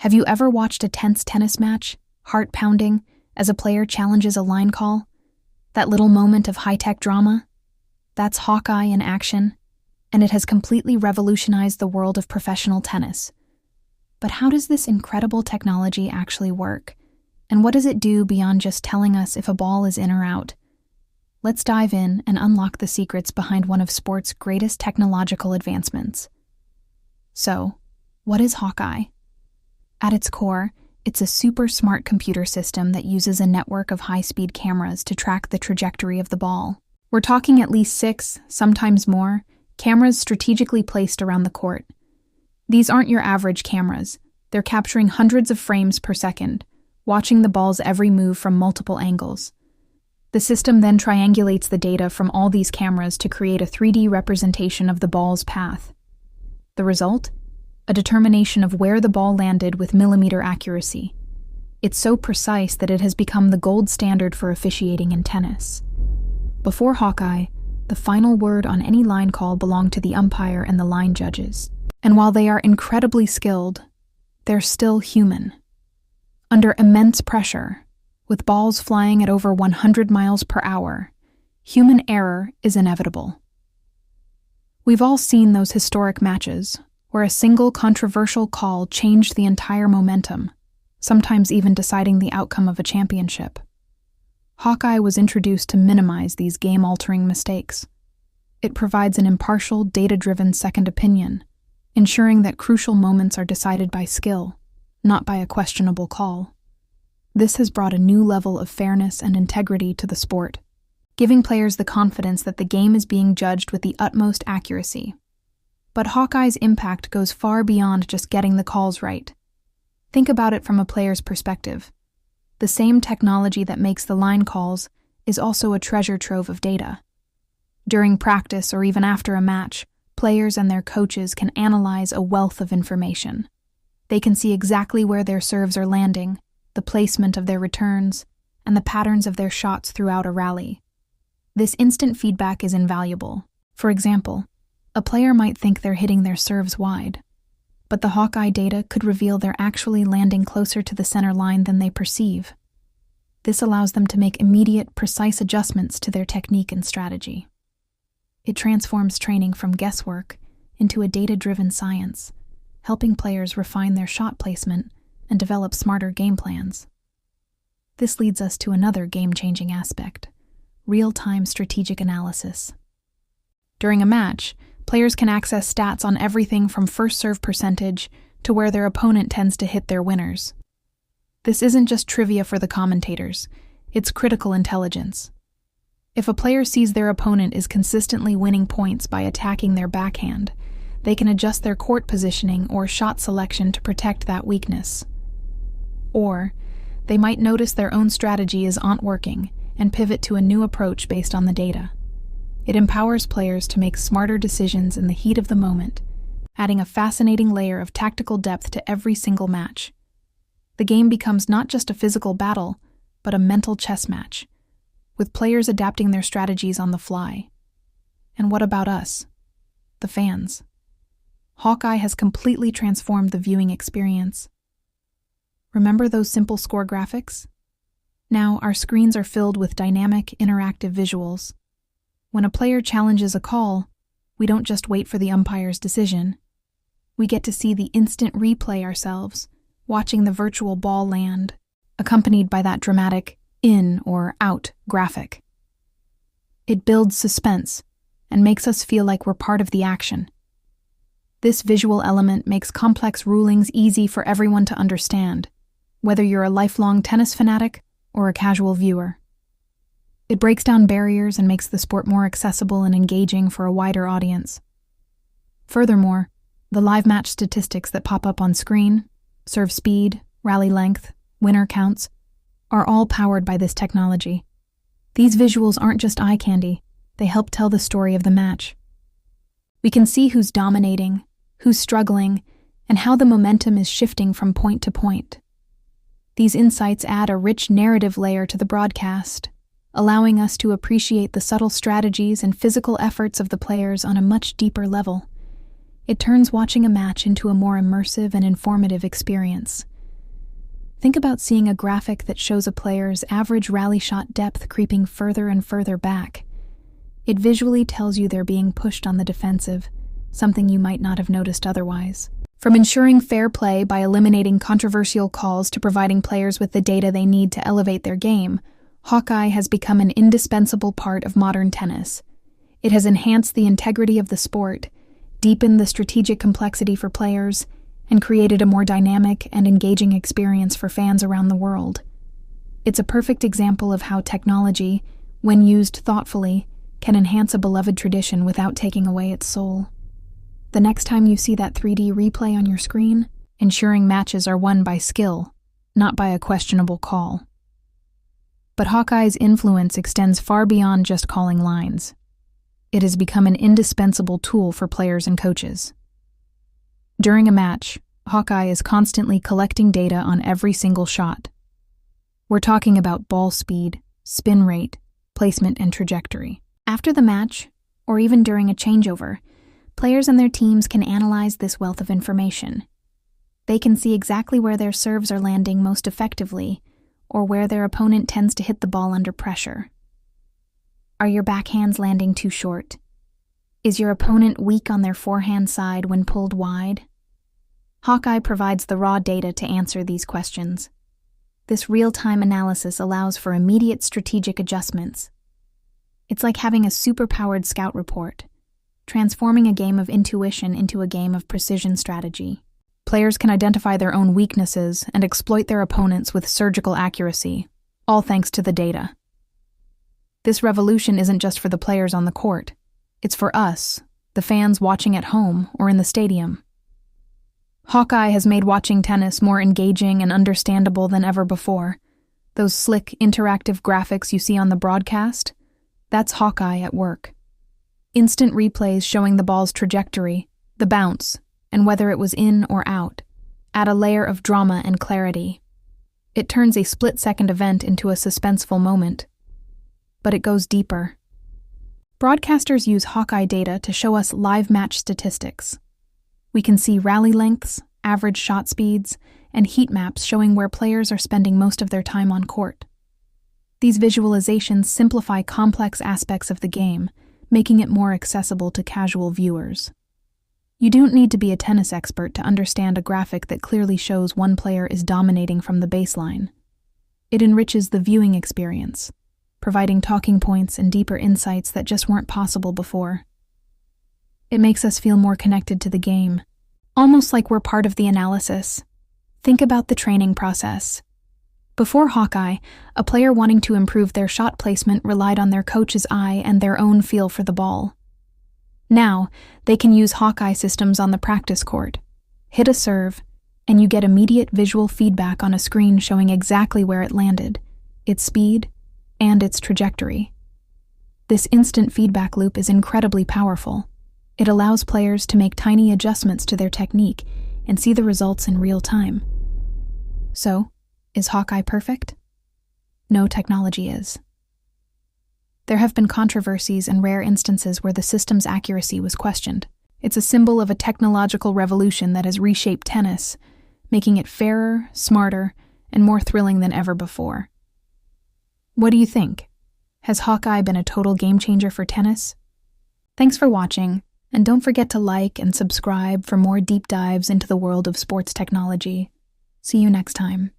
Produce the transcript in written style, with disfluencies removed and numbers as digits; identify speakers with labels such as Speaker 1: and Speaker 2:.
Speaker 1: Have you ever watched a tense tennis match, heart pounding, as a player challenges a line call? That little moment of high-tech drama? That's Hawkeye in action, and it has completely revolutionized the world of professional tennis. But how does this incredible technology actually work? And what does it do beyond just telling us if a ball is in or out? Let's dive in and unlock the secrets behind one of sport's greatest technological advancements. So, what is Hawkeye? At its core, it's a super smart computer system that uses a network of high-speed cameras to track the trajectory of the ball. We're talking at least 6, sometimes more, cameras strategically placed around the court. These aren't your average cameras. They're capturing hundreds of frames per second, watching the ball's every move from multiple angles. The system then triangulates the data from all these cameras to create a 3D representation of the ball's path. The result? A determination of where the ball landed with millimeter accuracy. It's so precise that it has become the gold standard for officiating in tennis. Before Hawkeye, the final word on any line call belonged to the umpire and the line judges. And while they are incredibly skilled, they're still human. Under immense pressure, with balls flying at over 100 miles per hour, human error is inevitable. We've all seen those historic matches where a single controversial call changed the entire momentum, sometimes even deciding the outcome of a championship. Hawkeye was introduced to minimize these game-altering mistakes. It provides an impartial, data-driven second opinion, ensuring that crucial moments are decided by skill, not by a questionable call. This has brought a new level of fairness and integrity to the sport, giving players the confidence that the game is being judged with the utmost accuracy. But Hawkeye's impact goes far beyond just getting the calls right. Think about it from a player's perspective. The same technology that makes the line calls is also a treasure trove of data. During practice or even after a match, players and their coaches can analyze a wealth of information. They can see exactly where their serves are landing, the placement of their returns, and the patterns of their shots throughout a rally. This instant feedback is invaluable. For example, a player might think they're hitting their serves wide, but the Hawkeye data could reveal they're actually landing closer to the center line than they perceive. This allows them to make immediate, precise adjustments to their technique and strategy. It transforms training from guesswork into a data-driven science, helping players refine their shot placement and develop smarter game plans. This leads us to another game-changing aspect: real-time strategic analysis. During a match, players can access stats on everything from first serve percentage to where their opponent tends to hit their winners. This isn't just trivia for the commentators, it's critical intelligence. If a player sees their opponent is consistently winning points by attacking their backhand, they can adjust their court positioning or shot selection to protect that weakness. Or, they might notice their own strategy isn't working and pivot to a new approach based on the data. It empowers players to make smarter decisions in the heat of the moment, adding a fascinating layer of tactical depth to every single match. The game becomes not just a physical battle, but a mental chess match, with players adapting their strategies on the fly. And what about us, the fans? Hawkeye has completely transformed the viewing experience. Remember those simple score graphics? Now our screens are filled with dynamic, interactive visuals. When a player challenges a call, we don't just wait for the umpire's decision. We get to see the instant replay ourselves, watching the virtual ball land, accompanied by that dramatic in or out graphic. It builds suspense and makes us feel like we're part of the action. This visual element makes complex rulings easy for everyone to understand, whether you're a lifelong tennis fanatic or a casual viewer. It breaks down barriers and makes the sport more accessible and engaging for a wider audience. Furthermore, the live match statistics that pop up on screen, serve speed, rally length, winner counts, are all powered by this technology. These visuals aren't just eye candy, they help tell the story of the match. We can see who's dominating, who's struggling, and how the momentum is shifting from point to point. These insights add a rich narrative layer to the broadcast, allowing us to appreciate the subtle strategies and physical efforts of the players on a much deeper level. It turns watching a match into a more immersive and informative experience. Think about seeing a graphic that shows a player's average rally shot depth creeping further and further back. It visually tells you they're being pushed on the defensive, something you might not have noticed otherwise. From ensuring fair play by eliminating controversial calls to providing players with the data they need to elevate their game, Hawkeye has become an indispensable part of modern tennis. It has enhanced the integrity of the sport, deepened the strategic complexity for players, and created a more dynamic and engaging experience for fans around the world. It's a perfect example of how technology, when used thoughtfully, can enhance a beloved tradition without taking away its soul. The next time you see that 3D replay on your screen, ensuring matches are won by skill, not by a questionable call. But Hawkeye's influence extends far beyond just calling lines. It has become an indispensable tool for players and coaches. During a match, Hawkeye is constantly collecting data on every single shot. We're talking about ball speed, spin rate, placement, and trajectory. After the match, or even during a changeover, players and their teams can analyze this wealth of information. They can see exactly where their serves are landing most effectively, or where their opponent tends to hit the ball under pressure. Are your backhands landing too short? Is your opponent weak on their forehand side when pulled wide? Hawkeye provides the raw data to answer these questions. This real-time analysis allows for immediate strategic adjustments. It's like having a super-powered scout report, transforming a game of intuition into a game of precision strategy. Players can identify their own weaknesses and exploit their opponents with surgical accuracy, all thanks to the data. This revolution isn't just for the players on the court. It's for us, the fans watching at home or in the stadium. Hawkeye has made watching tennis more engaging and understandable than ever before. Those slick, interactive graphics you see on the broadcast, that's Hawkeye at work. Instant replays showing the ball's trajectory, the bounce, and whether it was in or out, add a layer of drama and clarity. It turns a split-second event into a suspenseful moment. But it goes deeper. Broadcasters use Hawkeye data to show us live match statistics. We can see rally lengths, average shot speeds, and heat maps showing where players are spending most of their time on court. These visualizations simplify complex aspects of the game, making it more accessible to casual viewers. You don't need to be a tennis expert to understand a graphic that clearly shows one player is dominating from the baseline. It enriches the viewing experience, providing talking points and deeper insights that just weren't possible before. It makes us feel more connected to the game, almost like we're part of the analysis. Think about the training process. Before Hawkeye, a player wanting to improve their shot placement relied on their coach's eye and their own feel for the ball. Now, they can use Hawkeye systems on the practice court. Hit a serve, and you get immediate visual feedback on a screen showing exactly where it landed, its speed, and its trajectory. This instant feedback loop is incredibly powerful. It allows players to make tiny adjustments to their technique and see the results in real time. So, is Hawkeye perfect? No technology is. There have been controversies and rare instances where the system's accuracy was questioned. It's a symbol of a technological revolution that has reshaped tennis, making it fairer, smarter, and more thrilling than ever before. What do you think? Has Hawkeye been a total game changer for tennis? Thanks for watching, and don't forget to like and subscribe for more deep dives into the world of sports technology. See you next time.